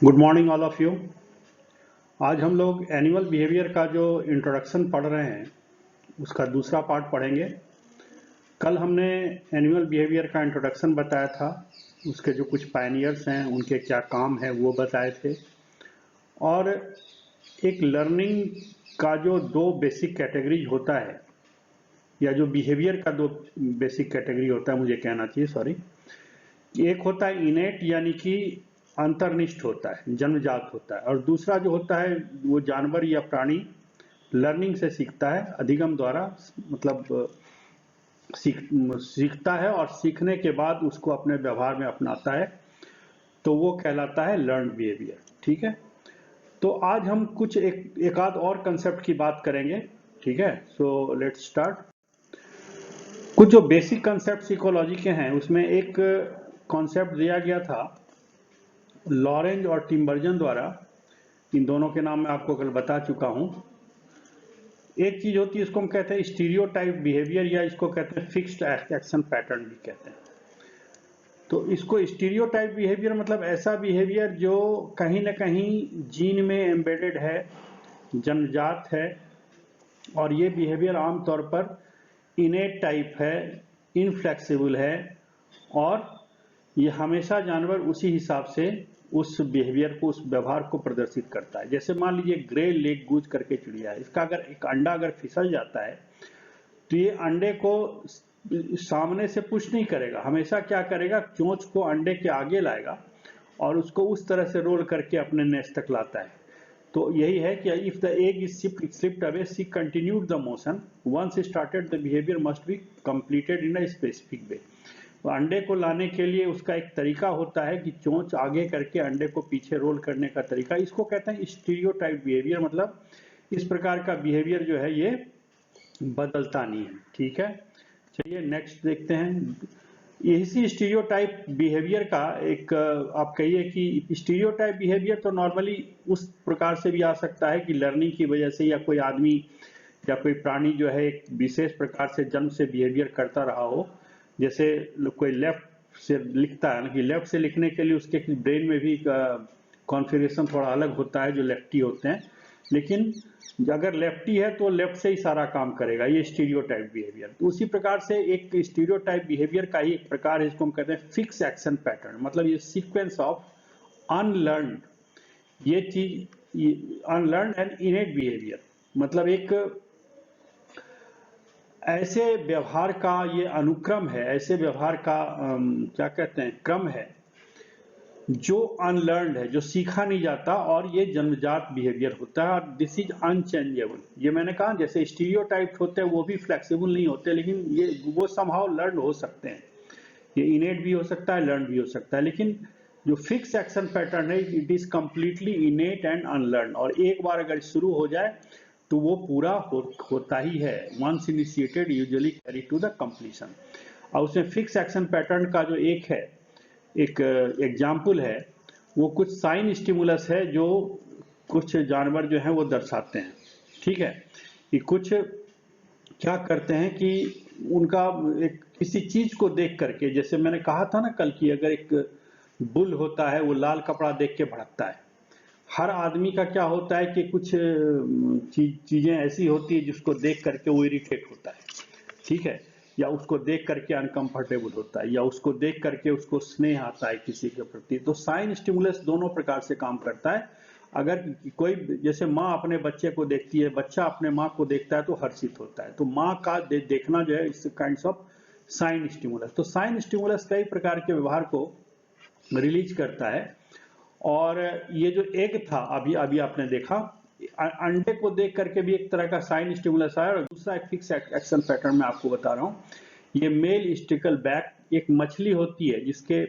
Good morning all of you. आज हम लोग एनिमल बिहेवियर का जो इंट्रोडक्शन पढ़ रहे हैं उसका दूसरा पार्ट पढ़ेंगे। कल हमने एनिमल बिहेवियर का इंट्रोडक्शन बताया था, उसके जो कुछ पायनियर्स हैं उनके क्या काम है वो बताए थे, और एक लर्निंग का जो दो बेसिक कैटेगरीज होता है, या जो बिहेवियर का दो बेसिक कैटेगरी होता है, मुझे कहना चाहिए सॉरी, एक होता है इनेट यानी कि अंतर्निष्ठ होता है, जन्मजात होता है, और दूसरा जो होता है वो जानवर या प्राणी लर्निंग से सीखता है, अधिगम द्वारा, मतलब सीखता है और सीखने के बाद उसको अपने व्यवहार में अपनाता है, तो वो कहलाता है लर्न बिहेवियर। ठीक है, तो आज हम कुछ एक आध और कंसेप्ट की बात करेंगे। ठीक है, सो लेट्स स्टार्ट। कुछ जो बेसिक कंसेप्ट साइकोलॉजी के हैं उसमें एक कॉन्सेप्ट दिया गया था लॉरेंज और टिम्बर्जन द्वारा। इन दोनों के नाम मैं आपको कल बता चुका हूं। एक चीज होती है, इसको हम कहते हैं स्टीरियोटाइप बिहेवियर, या इसको कहते हैं फिक्स्ड एक्शन पैटर्न भी कहते हैं। तो इसको स्टीरियोटाइप बिहेवियर मतलब ऐसा बिहेवियर जो कहीं ना कहीं जीन में एम्बेडेड है, जन्मजात है, और ये बिहेवियर आमतौर पर इनेट टाइप है, इनफ्लेक्सिबल है, और ये हमेशा जानवर उसी हिसाब से उस बिहेवियर को, उस व्यवहार को प्रदर्शित करता है। जैसे मान लीजिए ग्रे लेग गूज करके चिड़िया है, इसका अगर एक अंडा अगर फिसल जाता है तो ये अंडे को सामने से पुश नहीं करेगा, हमेशा क्या करेगा, चोंच को अंडे के आगे लाएगा और उसको उस तरह से रोल करके अपने नेस्ट तक लाता है। तो यही है कि if the egg is slipped away she continued the motion, once started the behaviour must be completed in a specific way. तो अंडे को लाने के लिए उसका एक तरीका होता है कि चोंच आगे करके अंडे को पीछे रोल करने का तरीका, इसको कहते हैं स्टीरियोटाइप बिहेवियर। मतलब इस प्रकार का बिहेवियर जो है ये बदलता नहीं है। ठीक है, चलिए नेक्स्ट देखते हैं। इसी स्टीरियोटाइप बिहेवियर का एक, आप कहिए कि स्टीरियोटाइप बिहेवियर तो नॉर्मली उस प्रकार से भी आ सकता है कि लर्निंग की वजह से, या कोई आदमी या कोई प्राणी जो है एक विशेष प्रकार से जन्म से बिहेवियर करता रहा हो। जैसे कोई लेफ्ट से लिखता है, कि लेफ्ट से लिखने के लिए उसके ब्रेन में भी कॉन्फ़िगरेशन थोड़ा अलग होता है, जो लेफ्टी होते हैं, लेकिन अगर लेफ्टी है तो लेफ्ट से ही सारा काम करेगा, ये स्टीरियोटाइप बिहेवियर। तो उसी प्रकार से एक स्टीरियोटाइप बिहेवियर का ही एक प्रकार है, इसको हम कहते हैं फिक्स एक्शन पैटर्न। मतलब ये सीक्वेंस ऑफ अनलर्न, ये चीज अनलर्न एंड इनेट बिहेवियर, मतलब एक ऐसे व्यवहार का ये अनुक्रम है, ऐसे व्यवहार का क्या कहते हैं, क्रम है, जो अनलर्नड है, जो सीखा नहीं जाता, और ये जन्मजात बिहेवियर होता है, और दिस इज अनचेंजेबल। ये मैंने कहा जैसे स्टीरियोटाइप होते हैं वो भी फ्लेक्सिबल नहीं होते, लेकिन ये वो समहाउ लर्न हो सकते हैं। ये इनेट भी हो सकता है, लर्न भी हो सकता है, लेकिन जो फिक्स एक्शन पैटर्न है it is completely इनेट and unlearn, और एक बार अगर शुरू हो जाए तो वो पूरा होता ही है। Once initiated usually carry to the completion. और उसमें फिक्स एक्शन पैटर्न का जो एक है, एक एग्जाम्पल है, वो कुछ साइन स्टिमुलस है जो कुछ जानवर जो हैं वो दर्शाते हैं। ठीक है, कि कुछ क्या करते हैं कि उनका एक किसी चीज को देख करके, जैसे मैंने कहा था ना कल की, अगर एक बुल होता है वो लाल कपड़ा देख के भड़कता है। हर आदमी का क्या होता है कि कुछ चीजें ऐसी होती है जिसको देख करके वो इरिटेट होता है। ठीक है, या उसको देख करके अनकंफर्टेबल होता है, या उसको देख करके उसको स्नेह आता है किसी के प्रति। तो साइन स्टिमुलस दोनों प्रकार से काम करता है। अगर कोई, जैसे माँ अपने बच्चे को देखती है, बच्चा अपने माँ को देखता है तो हर्षित होता है, तो माँ का देखना जो है इस काइंड ऑफ साइन स्टिमुलस। तो साइन स्टिमुलस कई प्रकार के व्यवहार को रिलीज करता है। और ये जो एग था, अभी अभी आपने देखा, अंडे को देख करके भी एक तरह का साइन स्टिमुलस आया। और दूसरा एक फिक्स एक्शन पैटर्न मैं आपको बता रहा हूँ, ये मेल स्टिकल बैक, एक मछली होती है जिसके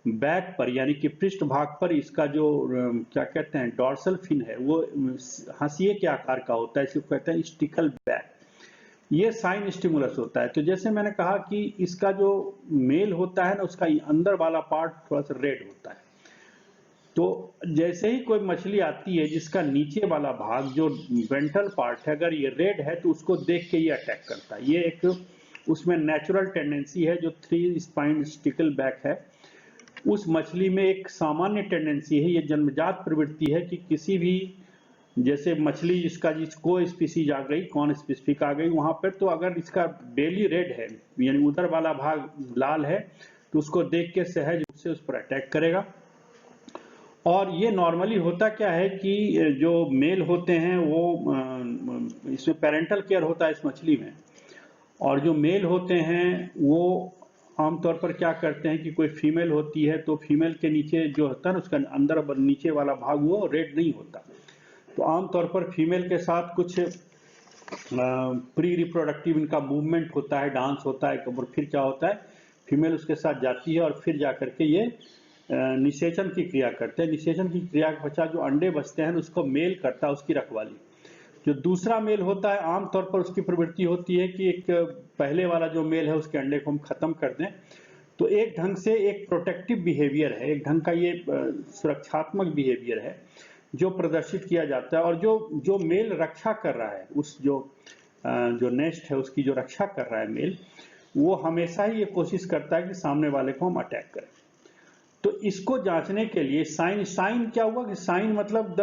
बैक पर यानी कि पृष्ठ भाग पर इसका जो क्या कहते हैं डॉर्सल फिन है, वो हंसिए के आकार का होता है, इसको कहते हैं स्टिकल बैक। ये साइन स्टिमुलस होता है। तो जैसे मैंने कहा कि इसका जो मेल होता है ना, उसका अंदर वाला पार्ट थोड़ा सा रेड होता है। तो जैसे ही कोई मछली आती है जिसका नीचे वाला भाग जो वेंट्रल पार्ट है, अगर ये रेड है तो उसको देख के ये अटैक करता है। ये एक उसमें नेचुरल टेंडेंसी है जो 3 स्पाइन स्टिकल बैक है। उस मछली में एक सामान्य टेंडेंसी है, ये जन्मजात प्रवृत्ति है कि किसी भी, जैसे मछली जिसको स्पीसीज आ गई, कौन स्पेसिफिक आ गई वहां पर, तो अगर इसका बेली रेड है यानी उधर वाला भाग लाल है, तो उसको देख के सहज रूप से उस पर अटैक करेगा। और ये नॉर्मली होता क्या है कि जो मेल होते हैं वो इसमें पेरेंटल केयर होता है इस मछली में, और जो मेल होते हैं वो आमतौर पर क्या करते हैं कि कोई फीमेल होती है तो फीमेल के नीचे जो होता है ना उसका अंदर नीचे वाला भाग वो रेड नहीं होता, तो आमतौर पर फीमेल के साथ कुछ प्री रिप्रोडक्टिव इनका मूवमेंट होता है, डांस होता है, और फिर क्या होता है फीमेल उसके साथ जाती है और फिर जाकर के ये निषेचन की क्रिया करते हैं। निषेचन की क्रिया के पश्चात जो अंडे बचते हैं उसको मेल करता है, उसकी रखवाली। जो दूसरा मेल होता है आमतौर पर उसकी प्रवृत्ति होती है कि एक पहले वाला जो मेल है उसके अंडे को हम खत्म कर दें। तो एक ढंग से एक प्रोटेक्टिव बिहेवियर है, एक ढंग का ये सुरक्षात्मक बिहेवियर है जो प्रदर्शित किया जाता है। और जो मेल रक्षा कर रहा है, उस जो नेस्ट है उसकी जो रक्षा कर रहा है मेल, वो हमेशा ही ये कोशिश करता है कि सामने वाले को हम अटैक करें। तो इसको जांचने के लिए साइन क्या हुआ कि साइन मतलब द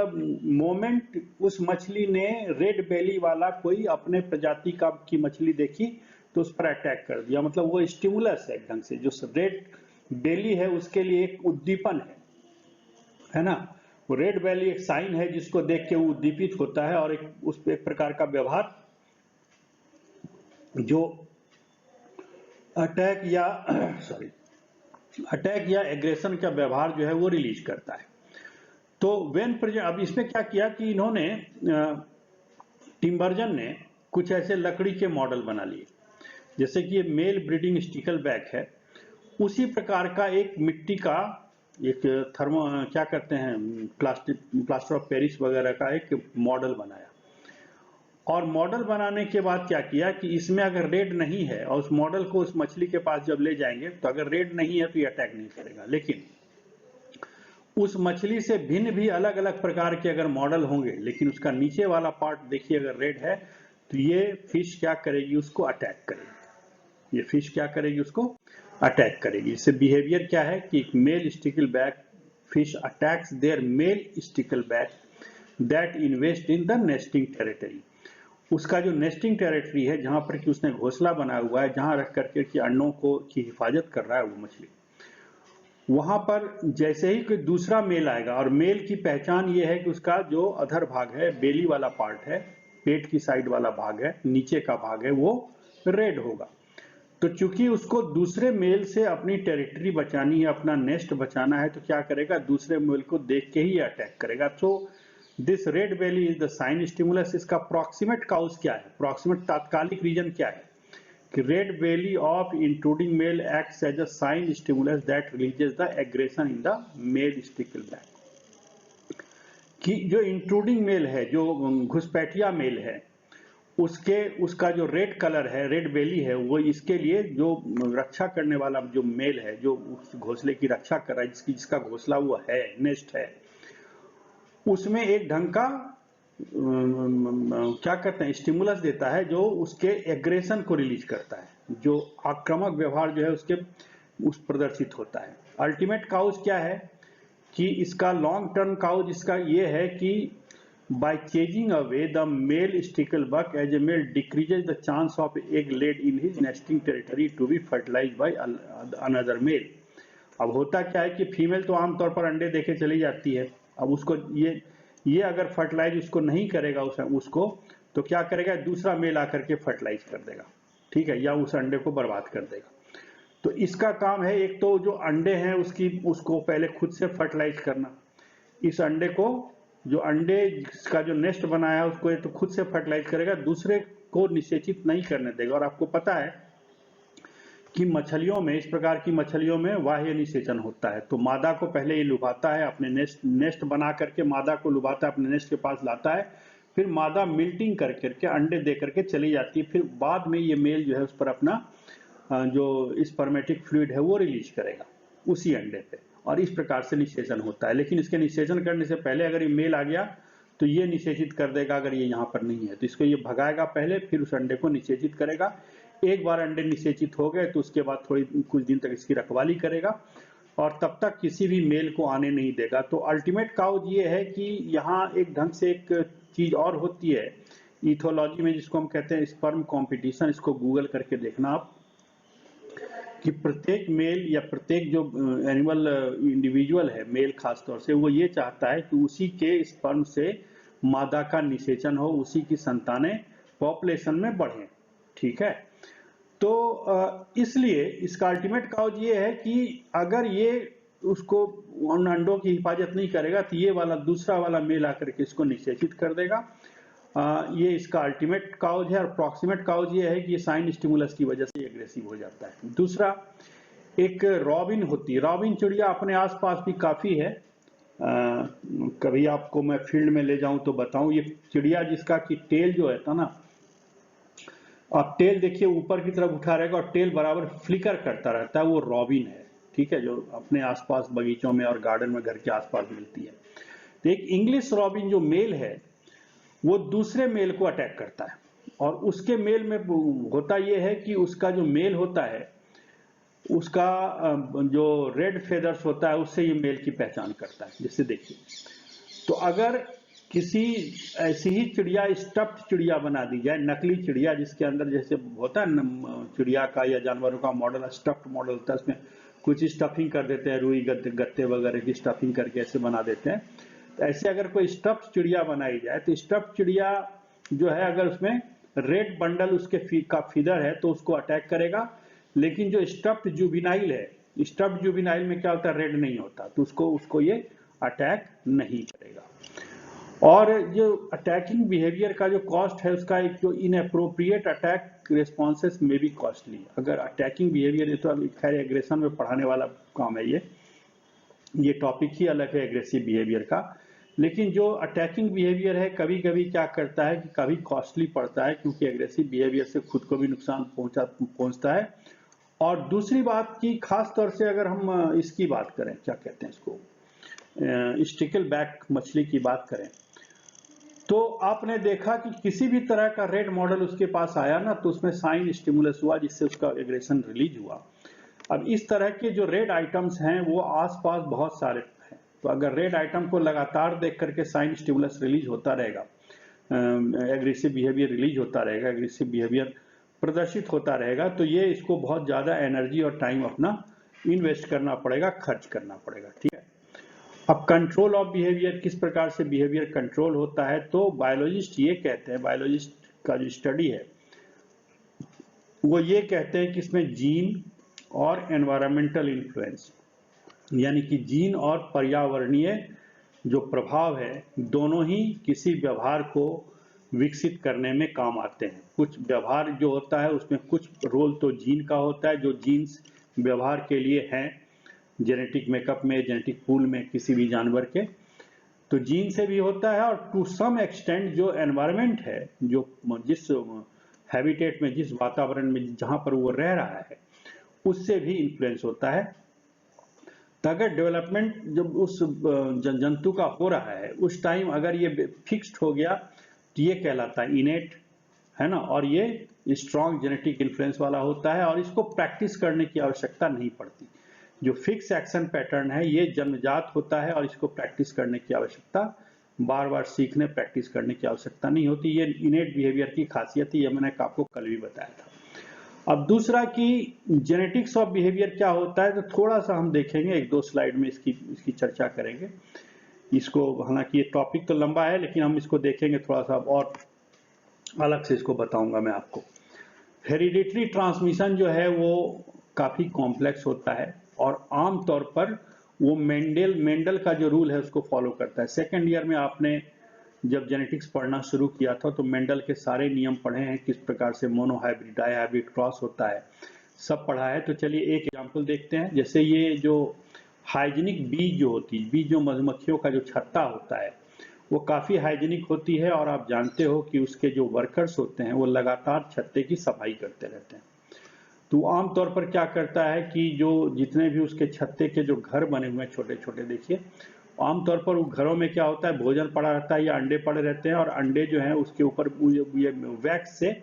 मोमेंट उस मछली ने रेड बेली वाला कोई अपने प्रजाति की मछली देखी तो उस पर अटैक कर दिया, मतलब वो स्टिमुलस है एक ढंग से। जो रेड बेली है उसके लिए एक उद्दीपन है ना, वो रेड बेली एक साइन है जिसको देख के वो उद्दीपित होता है और उस एक प्रकार का व्यवहार जो अटैक या एग्रेशन का व्यवहार जो है वो रिलीज करता है। तो अब इसमें क्या किया कि इन्होंने टिम्बर्जन ने कुछ ऐसे लकड़ी के मॉडल बना लिए, जैसे कि ये मेल ब्रीडिंग स्टिकलबैक है, उसी प्रकार का एक मिट्टी का एक क्या कहते हैं प्लास्टर ऑफ पेरिस वगैरह का एक मॉडल बनाया। और मॉडल बनाने के बाद क्या किया कि इसमें अगर रेड नहीं है और उस मॉडल को उस मछली के पास जब ले जाएंगे तो अगर रेड नहीं है तो ये अटैक नहीं करेगा, लेकिन उस मछली से भिन्न भी अलग अलग प्रकार के अगर मॉडल होंगे लेकिन उसका नीचे वाला पार्ट देखिए अगर रेड है तो ये फिश क्या करेगी, उसको अटैक करेगी। ये फिश क्या करेगी, उसको अटैक करेगी। इससे बिहेवियर क्या है कि male stickleback fish attacks their male stickleback that invest in the nesting territory. उसका जो नेस्टिंग टेरिटरी है जहां पर कि उसने घोंसला बनाया हुआ है, जहां रख करके कि अंडों की हिफाजत कर रहा है वो मछली, वहां पर जैसे ही कोई दूसरा मेल आएगा, और मेल की पहचान ये है कि उसका जो अधर भाग है, बेली वाला पार्ट है, पेट की साइड वाला भाग है, नीचे का भाग है, वो रेड होगा। तो चूंकि उसको दूसरे मेल से अपनी टेरिटरी बचानी है, अपना नेस्ट बचाना है, तो क्या करेगा, दूसरे मेल को देख के ही अटैक करेगा। तो this red belly is the sign stimulus. इसका प्रॉक्सिमेट काउज क्या है, प्रॉक्सिमेट तात्कालिक रीजन क्या है कि red belly of intruding male acts as a sign stimulus that releases the aggression in the male stickleback. कि जो इंट्रूडिंग मेल है, जो घुसपैठिया मेल है, उसका जो रेड कलर है, रेड बेली है, वो इसके लिए जो रक्षा करने वाला जो मेल है, जो उस घोंसले की रक्षा कर रहा है, जिसका घोंसला वो है, नेस्ट है, उसमें एक ढंग का क्या कहते हैं स्टिमुलस देता है जो उसके एग्रेशन को रिलीज करता है, जो आक्रामक व्यवहार जो है उसके उस प्रदर्शित होता है। अल्टीमेट काउज क्या है कि इसका लॉन्ग टर्म काउज इसका ये है कि by chasing away the male sticklebuck as a male decreases the chance of egg laid in his nesting territory to be fertilized by another male। अब होता क्या है कि फीमेल तो आमतौर पर अंडे देके चली जाती है, अब उसको ये अगर फर्टिलाइज उसको नहीं करेगा उसको तो क्या करेगा, दूसरा मेल आकर के फर्टिलाइज कर देगा, ठीक है, या उस अंडे को बर्बाद कर देगा। तो इसका काम है एक तो जो अंडे हैं उसको पहले खुद से फर्टिलाइज करना, इस अंडे को जो अंडे का जो नेस्ट बनाया है उसको ये तो खुद से फर्टिलाइज करेगा, दूसरे को निषेचित नहीं करने देगा। और आपको पता है कि मछलियों में, इस प्रकार की मछलियों में बाह्य निषेचन होता है। तो मादा को पहले ये लुभाता है, अपने नेस्ट बना करके मादा को लुभाता है, अपने नेस्ट के पास लाता है, फिर मादा मिल्टिंग कर करके अंडे दे करके चली जाती है, फिर बाद में ये मेल जो है उस पर अपना जो स्पर्मेटिक फ्लूइड है वो रिलीज करेगा उसी अंडे पे, और इस प्रकार से निषेचन होता है। लेकिन इसके निषेचन करने से पहले अगर ये मेल आ गया तो ये निषेचित कर देगा, अगर ये यहाँ पर नहीं है तो इसको ये भगाएगा पहले, फिर उस अंडे को निषेचित करेगा। एक बार अंडे निषेचित हो गए तो उसके बाद कुछ दिन तक इसकी रखवाली करेगा। और तब तक किसी भी मेल को आने नहीं देगा। तो अल्टीमेट काउज ये है कि यहाँ एक ढंग से एक चीज और होती है इथोलॉजी में, जिसको हम कहते हैं स्पर्म कंपटीशन। इसको गूगल करके देखना आप, कि प्रत्येक मेल या प्रत्येक जो एनिमल इंडिविजुअल है, मेल खासतौर से, वो ये चाहता है कि उसी के स्पर्म से मादा का निषेचन हो, उसी की संतानें पॉपुलेशन में बढ़ें। ठीक है, तो इसलिए इसका अल्टीमेट काउज ये है कि अगर ये उसको उन अंडों की हिफाजत नहीं करेगा तो ये वाला दूसरा वाला मेल आकर के इसको निषेचित कर देगा। ये इसका अल्टीमेट काउज है। और प्रॉक्सिमेट काउज ये है कि ये साइन स्टिमुलस की वजह से एग्रेसिव हो जाता है। दूसरा, एक रॉबिन होती है। रॉबिन चिड़िया अपने आसपास भी काफी है। कभी आपको मैं फील्ड में ले जाऊं तो बताऊं। ये चिड़िया जिसका कि टेल जो है ना, आप टेल देखिए ऊपर की तरफ उठा रहेगा और टेल बराबर फ्लिकर करता रहता है, वो रॉबिन है। ठीक है, जो अपने आसपास बगीचों में और गार्डन में घर के आसपास मिलती है। तो एक इंग्लिश रॉबिन जो मेल है वो दूसरे मेल को अटैक करता है, और उसके मेल में होता यह है कि उसका जो मेल होता है उसका जो रेड फेदर्स होता है उससे ये मेल की पहचान करता है। जैसे देखिए, तो अगर किसी ऐसी ही चिड़िया, स्टफ्ड चिड़िया बना दी जाए, नकली चिड़िया जिसके अंदर जैसे होता है चिड़िया का या जानवरों का मॉडल, स्टफ्ड मॉडल होता है, उसमें कुछ स्टफिंग कर देते हैं, रुई गत्ते वगैरह की स्टफिंग करके ऐसे बना देते हैं। तो ऐसे अगर कोई स्टफ्ड चिड़िया बनाई जाए तो स्टफ्ड चिड़िया जो है, अगर उसमें रेड बंडल उसके का फीदर है तो उसको अटैक करेगा। लेकिन जो स्टफ्ड जुबिनाइल है, स्टफ्ड जुबिनाइल में क्या होता है, रेड नहीं होता, तो उसको ये अटैक नहीं करेगा। और जो अटैकिंग बिहेवियर का जो कॉस्ट है उसका, एक जो इनअप्रोप्रिएट अटैक रिस्पॉन्सेस में भी कॉस्टली। अगर अटैकिंग बिहेवियर, ये तो खैर एग्रेशन में पढ़ाने वाला काम है, ये टॉपिक ही अलग है एग्रेसिव बिहेवियर का। लेकिन जो अटैकिंग बिहेवियर है कभी कभी क्या करता है कि कभी कॉस्टली पड़ता है, क्योंकि एग्रेसिव बिहेवियर से खुद को भी नुकसान पहुंचता है। और दूसरी बात की, खास तौर से अगर हम इसकी बात करें, क्या कहते हैं इसको, स्टिकल बैक मछली की बात करें, तो आपने देखा कि किसी भी तरह का रेड मॉडल उसके पास आया ना, तो उसमें साइन स्टिमुलस हुआ जिससे उसका एग्रेशन रिलीज हुआ। अब इस तरह के जो रेड आइटम्स हैं वो आसपास बहुत सारे हैं। तो अगर रेड आइटम को लगातार देख करके साइन स्टिमुलस रिलीज होता रहेगा, एग्रेसिव बिहेवियर रिलीज होता रहेगा, एग्रेसिव बिहेवियर प्रदर्शित होता रहेगा, तो ये इसको बहुत ज्यादा एनर्जी और टाइम अपना इन्वेस्ट करना पड़ेगा, खर्च करना पड़ेगा। ठीक है, अब कंट्रोल ऑफ बिहेवियर, किस प्रकार से बिहेवियर कंट्रोल होता है, तो बायोलॉजिस्ट ये कहते हैं, बायोलॉजिस्ट का जो स्टडी है वो ये कहते हैं कि इसमें जीन और एनवायरमेंटल इन्फ्लुएंस, यानी कि जीन और पर्यावरणीय जो प्रभाव है, दोनों ही किसी व्यवहार को विकसित करने में काम आते हैं। कुछ व्यवहार जो होता है उसमें कुछ रोल तो जीन का होता है, जो जीन्स व्यवहार के लिए हैं जेनेटिक मेकअप में, जेनेटिक पूल में किसी भी जानवर के, तो जीन से भी होता है। और टू सम एक्सटेंट जो एनवायरमेंट है, जो जिस हैबिटेट में, जिस वातावरण में जहां पर वो रह रहा है, उससे भी इन्फ्लुएंस होता है। तो अगर डेवलपमेंट जब उस जंतु का हो रहा है उस टाइम अगर ये फिक्स्ड हो गया तो ये कहलाता है इनेट, है ना, और ये स्ट्रॉन्ग जेनेटिक इन्फ्लुएंस वाला होता है और इसको प्रैक्टिस करने की आवश्यकता नहीं पड़ती। जो फिक्स एक्शन पैटर्न है ये जन्मजात होता है और इसको प्रैक्टिस करने की आवश्यकता, बार बार सीखने प्रैक्टिस करने की आवश्यकता नहीं होती। ये इनेट बिहेवियर की खासियत है, ये मैंने आपको कल भी बताया था। अब दूसरा कि जेनेटिक्स ऑफ बिहेवियर क्या होता है, तो थोड़ा सा हम देखेंगे, एक दो स्लाइड में इसकी चर्चा करेंगे इसको। हालांकि ये टॉपिक तो लंबा है लेकिन हम इसको देखेंगे थोड़ा सा और अलग से, इसको बताऊंगा मैं आपको। हेरिडिटरी ट्रांसमिशन जो है वो काफी कॉम्प्लेक्स होता है और आमतौर पर वो मेंडल का जो रूल है उसको फॉलो करता है। सेकेंड ईयर में आपने जब जेनेटिक्स पढ़ना शुरू किया था तो मेंडल के सारे नियम पढ़े हैं, किस प्रकार से मोनोहाइब्रिड, डाइहाइब्रिड, क्रॉस होता है, सब पढ़ा है। तो चलिए एक एग्जांपल देखते हैं। जैसे ये जो हाइजीनिक बीज जो होती है, बीज जो मधुमक्खियों का जो छत्ता होता है वो काफी हाइजीनिक होती है, और आप जानते हो कि उसके जो वर्कर्स होते हैं वो लगातार छत्ते की सफाई करते रहते हैं। तो आमतौर पर क्या करता है कि जो जितने भी उसके छत्ते के जो घर बने हुए हैं छोटे छोटे, देखिए आमतौर पर वो घरों में क्या होता है, भोजन पड़ा रहता है या अंडे पड़े रहते हैं, और अंडे जो है उसके ऊपर ये वैक्स से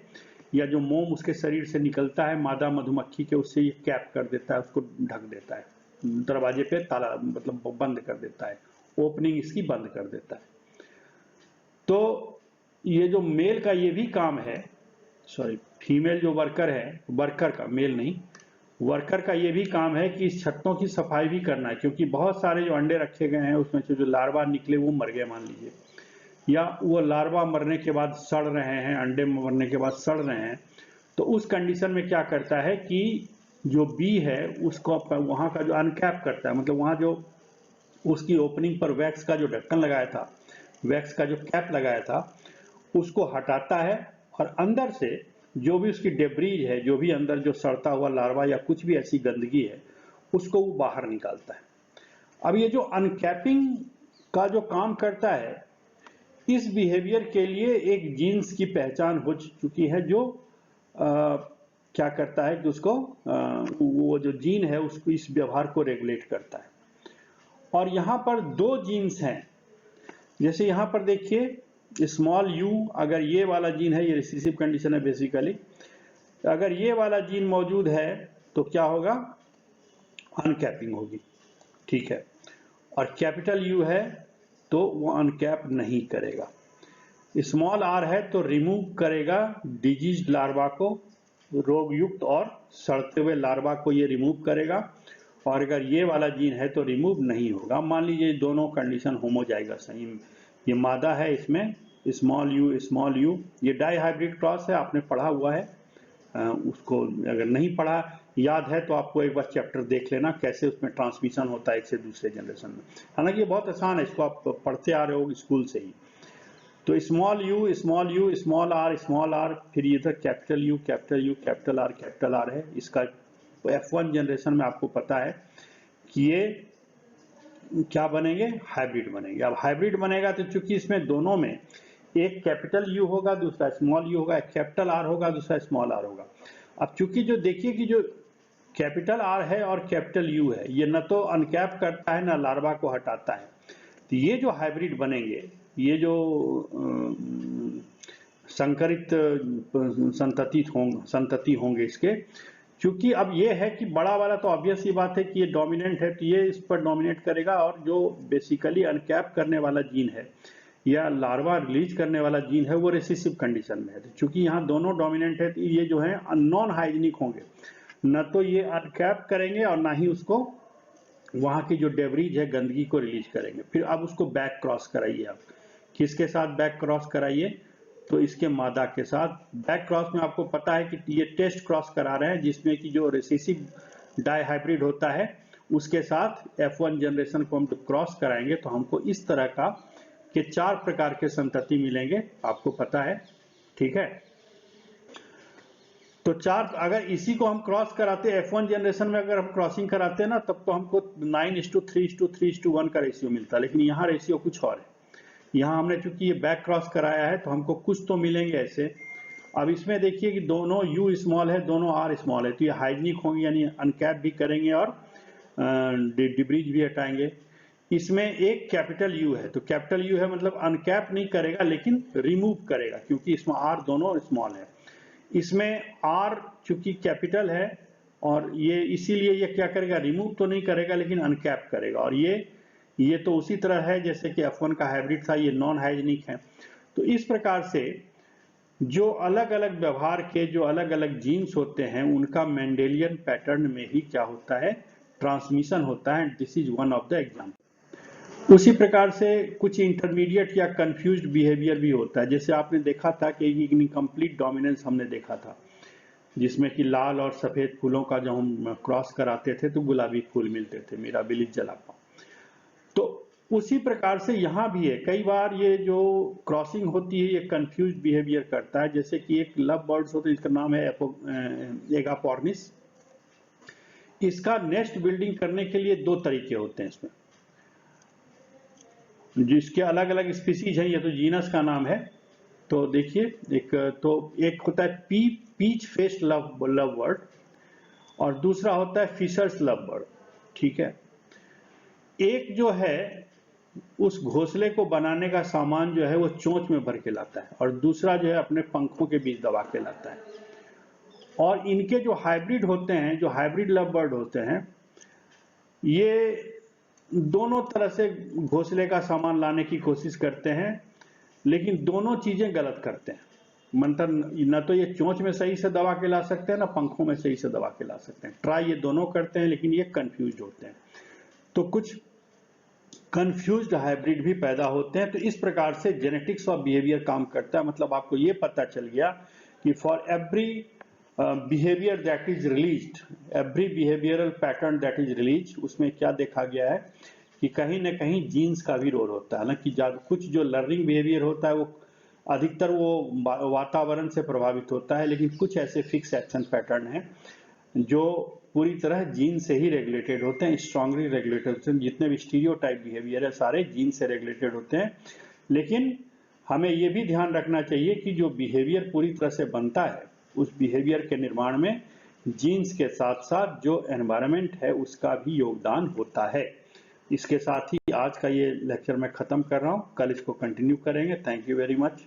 या जो मोम उसके शरीर से निकलता है मादा मधुमक्खी के, उससे ये कैप कर देता है, उसको ढक देता है। दरवाजे पे ताला मतलब बंद कर देता है, ओपनिंग इसकी बंद कर देता है। तो ये जो मेल का ये भी काम है, सॉरी फीमेल जो वर्कर है, वर्कर का, मेल नहीं, वर्कर का ये भी काम है कि इस छत्तों की सफाई भी करना है, क्योंकि बहुत सारे जो अंडे रखे गए हैं उसमें से जो लार्वा निकले वो मर गए मान लीजिए, या वो लार्वा मरने के बाद सड़ रहे हैं, अंडे मरने के बाद सड़ रहे हैं, तो उस कंडीशन में क्या करता है कि जो बी है उसको वहाँ का जो अनकैप करता है, मतलब वहाँ जो उसकी ओपनिंग पर वैक्स का जो ढक्कन लगाया था, वैक्स का जो कैप लगाया था, उसको हटाता है और अंदर से जो भी उसकी डेब्रीज है, जो भी अंदर जो सड़ता हुआ लार्वा या कुछ भी ऐसी गंदगी है, उसको वो बाहर निकालता है। अब ये जो अनकैपिंग का जो काम करता है, इस बिहेवियर के लिए एक जीन्स की पहचान हो चुकी है, जो क्या करता है कि उसको वो जो जीन है उसको इस व्यवहार को रेगुलेट करता है। और यहाँ पर दो जीन्स हैं, जैसे यहाँ पर देखिए स्मॉल यू, अगर ये वाला जीन है, ये रिसेसिव कंडीशन है बेसिकली, अगर ये वाला जीन मौजूद है तो क्या होगा, अनकैपिंग होगी, ठीक है। और कैपिटल यू है तो वो अनकैप नहीं करेगा। स्मॉल आर है तो रिमूव करेगा डिजीज लार्वा को, रोग युक्त और सड़ते हुए लार्वा को ये रिमूव करेगा। और अगर ये वाला जीन है तो रिमूव नहीं होगा। मान लीजिए दोनों कंडीशन होमोजाइगस सही, ये मादा है, इसमें स्मॉल यू, ये डाई हाइब्रिड क्रॉस है, आपने पढ़ा हुआ है। उसको अगर नहीं पढ़ा याद है तो आपको एक बार चैप्टर देख लेना, कैसे उसमें ट्रांसमिशन होता है एक से दूसरे जनरेशन में। हालांकि ये बहुत आसान है, इसको आप पढ़ते आ रहे हो स्कूल से ही। तो स्मॉल यू, स्मॉल आर, फिर इधर कैपिटल यू, कैपिटल आर है। इसका F1 जनरेशन में आपको पता है कि ये क्या बनेंगे, हाइब्रिड बनेंगे। अब हाइब्रिड बनेगा तो चूंकि इसमें दोनों में एक कैपिटल यू होगा, दूसरा स्मॉल यू होगा, एक कैपिटल आर होगा, दूसरा स्मॉल आर होगा। अब चूंकि जो देखिए कि जो कैपिटल आर है और कैपिटल यू है, ये न तो अनकैप करता है न लार्वा को हटाता है। तो ये जो हाइब्रिड बनेंगे, ये जो संकरित संतति होंगे इसके, क्योंकि अब ये है कि बड़ा वाला तो ऑब्वियस ही बात है कि ये डोमिनेंट है, तो ये इस पर डोमिनेट करेगा। और जो बेसिकली अनकैप करने वाला जीन है या लार्वा रिलीज करने वाला जीन है वो रिसेसिव कंडीशन में है। तो चूंकि यहाँ दोनों डोमिनेंट है तो ये जो है नॉन हाइजीनिक होंगे, न तो ये अनकैप करेंगे और ना ही उसको वहाँ की जो डेब्रीज है गंदगी को रिलीज करेंगे। फिर अब उसको बैक क्रॉस कराइए, आप किसके साथ बैक क्रॉस कराइए, तो इसके मादा के साथ। बैक क्रॉस में आपको पता है कि ये टेस्ट क्रॉस करा रहे हैं, जिसमें कि जो रिसेसिव डाई हाइब्रिड होता है उसके साथ F1 जनरेशन को हम क्रॉस कराएंगे तो हमको इस तरह का के 4 प्रकार के संतति मिलेंगे, आपको पता है, ठीक है। तो 4, अगर इसी को हम क्रॉस कराते F1 जनरेशन में अगर हम क्रॉसिंग कराते हैं ना, तब तो हमको 9:3:3:1 का रेशियो मिलता है, लेकिन यहाँ रेशियो कुछ और है। यहाँ हमने चूंकि ये बैक क्रॉस कराया है तो हमको कुछ तो मिलेंगे ऐसे। अब इसमें देखिए कि दोनों यू स्मॉल है, दोनों आर स्मॉल है, तो ये हाइजीनिक होंगे, यानी अनकैप भी करेंगे और डिब्रीज भी हटाएंगे। इसमें एक कैपिटल यू है, तो कैपिटल यू है मतलब अनकैप नहीं करेगा लेकिन रिमूव करेगा, क्योंकि इसमें आर दोनों स्मॉल है। इसमें आर चूंकि कैपिटल है और ये इसीलिए ये क्या करेगा, रिमूव तो नहीं करेगा लेकिन अनकैप करेगा। और ये तो उसी तरह है जैसे कि F1 का हाइब्रिड था, ये नॉन हाइजीनिक है। तो इस प्रकार से जो अलग अलग व्यवहार के जो अलग अलग जीन्स होते हैं उनका मेंडेलियन पैटर्न में ही क्या होता है, ट्रांसमिशन होता है। This is one of the example. उसी प्रकार से कुछ इंटरमीडिएट या कंफ्यूज्ड बिहेवियर भी होता है, जैसे आपने देखा था कि इनकम्प्लीट डोमिनेंस हमने देखा था, जिसमें कि लाल और सफेद फूलों का जब हम क्रॉस कराते थे तो गुलाबी फूल मिलते थे, मेरा बिलिज जला पाओ। तो उसी प्रकार से यहाँ भी है, कई बार ये जो क्रॉसिंग होती है ये कंफ्यूज बिहेवियर करता है। जैसे कि एक लव बर्ड्स होता है, इसका नाम है एगापोर्निस। इसका नेस्ट बिल्डिंग करने के लिए 2 तरीके होते हैं इसमें, जिसके अलग अलग स्पीसीज है, ये तो जीनस का नाम है। तो देखिए एक होता है पीच फेस्ड लव बर्ड और दूसरा होता है फिशर्स लव बर्ड, ठीक है। एक जो है उस घोंसले को बनाने का सामान जो है वो चोंच में भर के लाता है और दूसरा जो है अपने पंखों के बीच दबा के लाता है। और इनके जो हाइब्रिड होते हैं, जो हाइब्रिड लव बर्ड होते हैं, ये दोनों तरह से घोंसले का सामान लाने की कोशिश करते हैं, लेकिन दोनों चीजें गलत करते हैं। मंत्र न तो ये चोंच में सही से दबा के ला सकते हैं, ना पंखों में सही से दबा के ला सकते हैं। ट्राई ये दोनों करते हैं, लेकिन ये कंफ्यूज होते हैं। तो कुछ कंफ्यूज्ड हाइब्रिड भी पैदा होते हैं। तो इस प्रकार से जेनेटिक्स ऑफ बिहेवियर काम करता है। मतलब आपको ये पता चल गया कि for every behaviour that is released, every behavioural pattern that is release, उसमें क्या देखा गया है कि कहीं ना कहीं जीन्स का भी रोल होता है। हालांकि कुछ जो लर्निंग बिहेवियर होता है वो अधिकतर वो वातावरण से प्रभावित होता है, लेकिन कुछ ऐसे फिक्स एक्शन पैटर्न हैं जो पूरी तरह जीन से ही रेगुलेटेड होते हैं, स्ट्रांगली रेगुलेटेड होते हैं। जितने भी स्टीरियोटाइप बिहेवियर है सारे जीन से रेगुलेटेड होते हैं। लेकिन हमें ये भी ध्यान रखना चाहिए कि जो बिहेवियर पूरी तरह से बनता है, उस बिहेवियर के निर्माण में जीन्स के साथ साथ जो एनवायरनमेंट है उसका भी योगदान होता है। इसके साथ ही आज का ये लेक्चर मैं खत्म कर रहा हूँ। कल इसको कंटिन्यू करेंगे। Thank you very much.